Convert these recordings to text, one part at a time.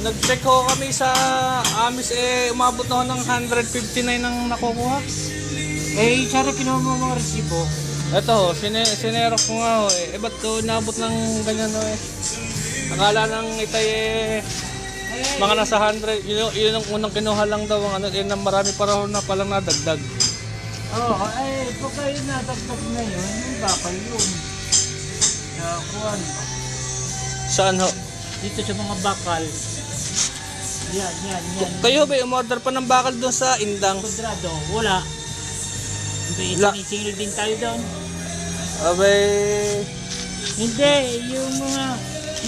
nag-check ho kami sa Amis umabot na ho ng 159 ang nakukuha. Sana kinuha mo mga resibo. Ito ho, sinero ko nga ho ba't to inabot ng ganyan ho Akala ng itay mga nasa 100, yun ang unang kinuha lang daw ang marami pa raw na palang nadagdag. Pag kayo nadagdag na yun, yung bakal yun. Kuhan. Saan ho? Dito sa mga bakal. Yan. Kayo ba umorder pa ng bakal doon sa Indang? Kudrado, wala. Singil din tayo doon. Abay... Hindi,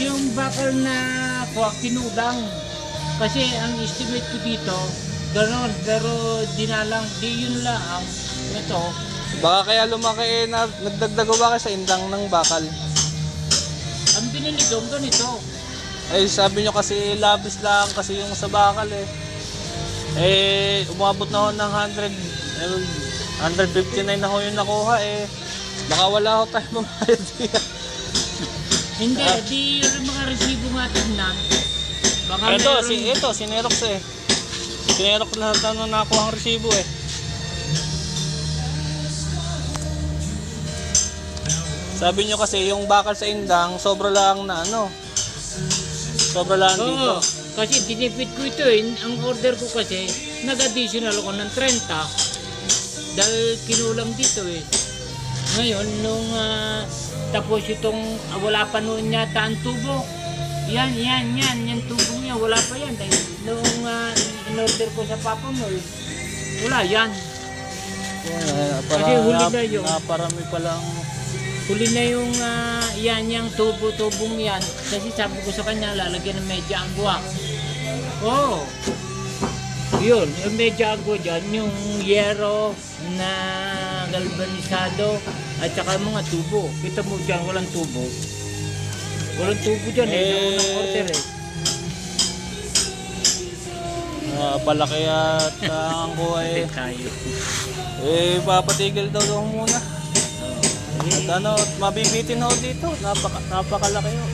yung bakal na kinudang. Kasi ang estimate ko dito, gano'n, pero dinalang, di yun lang. Ito. Baka kaya lumaki nagdagdag ba kayo sa Indang ng bakal? Ang binili doon ganito. Sabi nyo kasi labis lang kasi yung sa bakal umabot na ho ng 159 na ho yung nakuha baka wala ho tayo mamayad diyan. Hindi, di mga resibo nga tignan. Ito, sinerox sinerox lahat na nakuha ang resibo Sabi nyo kasi yung bakal sa Indang sobra lang na sobra lang dito. Kasi dinipit ko ito ang order ko kasi nag-additional ako ng 30 dahil kinulam dito Ngayon nung tapos itong wala pa noon yata ang tubo. Yan tubo niya wala pa yan dahil nung in-order ko sa Papa mo wala yan. Kasi huli na yung naparami pa lang. Huli na yung yung tubo-tubong yan. Kasi sabi ko sa kanya, lalagyan ng medya agwa. Yun, yung medya agwa dyan, yung yero na galvanisado at saka mga tubo. Kita mo dyan, walang tubo. Walang tubo dyan, naunang order Palaki at ang buhay. Papatigil daw muna. At mabibitin ho dito. Napakalaki ho.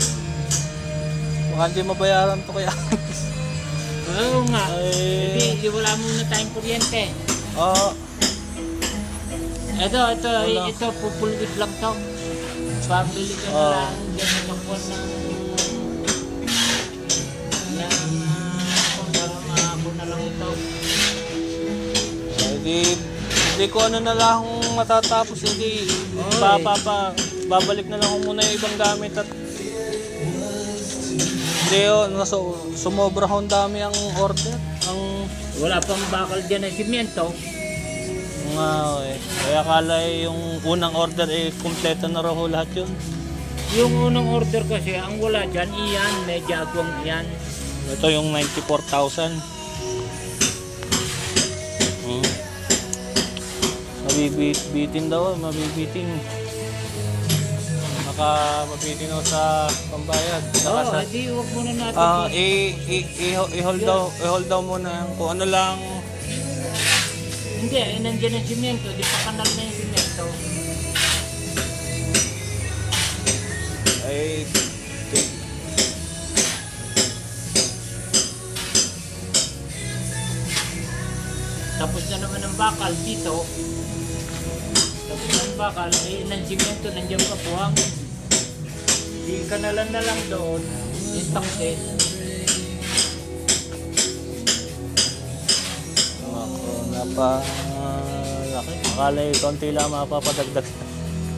Baka hindi mabayaran to kaya. Oo nga. Hindi, wala muna tayong kuryente. Ito, pupulwit lang to. Pabili ka na lang. Diyan na nakuha para mahabon na lang ito. Hindi ko na lang matatapos. Babalik na lang muna yung ibang gamit at sumobra ho dami ang order. Wala pang bakal dyan ng simyento. Kaya akala yung unang order kumpleto na raw lahat yun. Yung unang order kasi ang wala dyan iyan, medyo agwang iyan. Ito yung 94,000. Mabibitin daw, mabibitin. Mabibitin ho sa pambayad. Hindi, huwag muna natin. I-hold daw muna kung ano lang. Hindi, nandiyan ang simento, di pa kanal na yung simento. Tapos na naman ang bakal dito. Tapos na ang bakal, ng simento, nandiyan pa puhang. Di kanalan na lang doon, stock din. Napalaki. Akala konti lang mapapadagdag.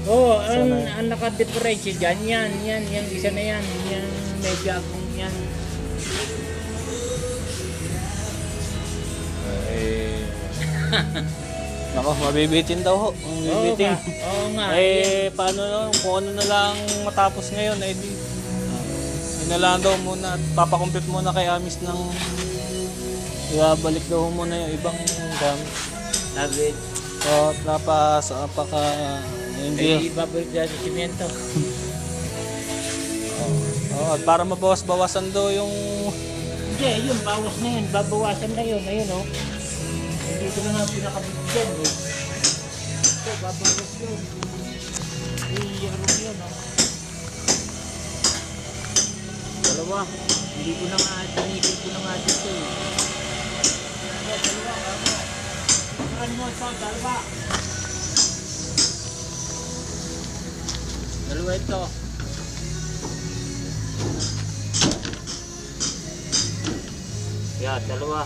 Ang naka-differential dyan, yan, isa na yan, medyo agong yan. Nako, mabibitin daw ho. Mabibitin. Oo nga. Paano kung ano na lang matapos ngayon, di na lang daw muna at papakumpit muna kay Amis ng ibabalik daw muna yung ibang gamit. Sabi. Hindi. Ibabalik dyan yung simento. At para mabawas-bawasan daw yung... Hindi, yun, bawas na yun. Babawasan na yun. Ayun, Hindi ko na nga pinakabigyan, Ito, babawas yun. Yun, Dalawa. Hindi ko na nga, tinigil ko na nga dito eh. Dalawa ito. Yan, dalawa.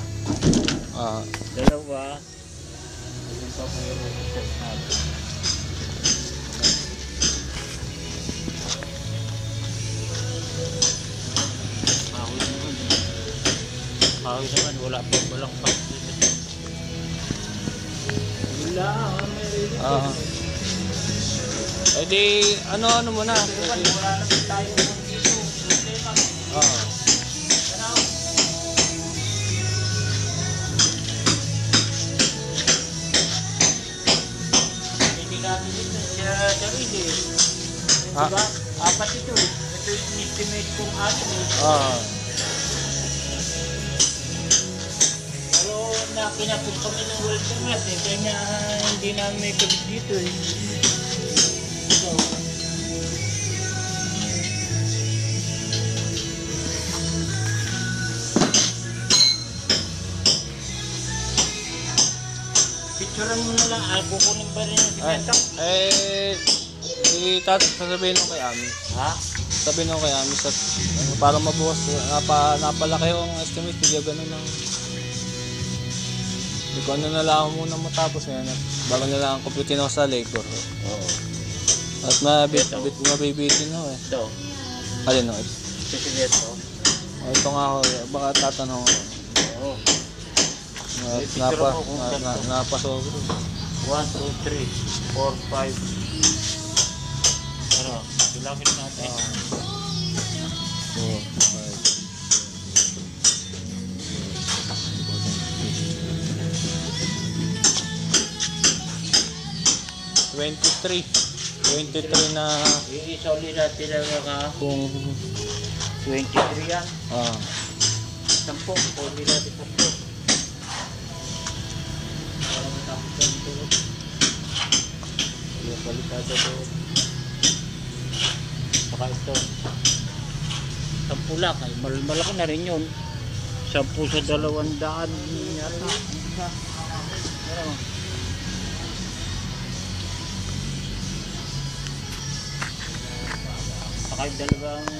Ah, Dalawa. Ayun pa mayroon set natin. Kahoy naman, wala pa, walang pa. Wala, may ah. Eh di, ano muna. wala naman tayo dito. Problema. Ah. Hindi natin dito siya sarili. Ah. Diba? Apat ito. Ito yung estimate kong ano. Ah. Pero kinapit kami ng welder mat eh. Kaya hindi namin may kabit dito eh. So, picturean mo na lang. Kukunin pa rin yung Ay, simento. sasabihin ko kay Ami. Ha? Sabihin ko kay Ami sa para mabuwas, napalaki yung estimate, hindi ganun ng. Hindi ko ano na lang muna matapos ngayon. Bago na lang kumputin ako sa labor. Oo. At mabibitin ako eh. Ito. Alin o? Ito ito. Ito nga ako, baka tatanong ako. Oo. Napasobro. 1, 2, 3, 4, 5. Ano? Bilangin natin. 23 na Yung isa ulit natin na kung 23 yan. 10. Ulit natin 10. Para matapos yung tulog. Yung palikada doon. Saka ito. 10 lang. Ay, malaki na rin yun. 10 sa 200 yata. Ano? Saka yung dalawang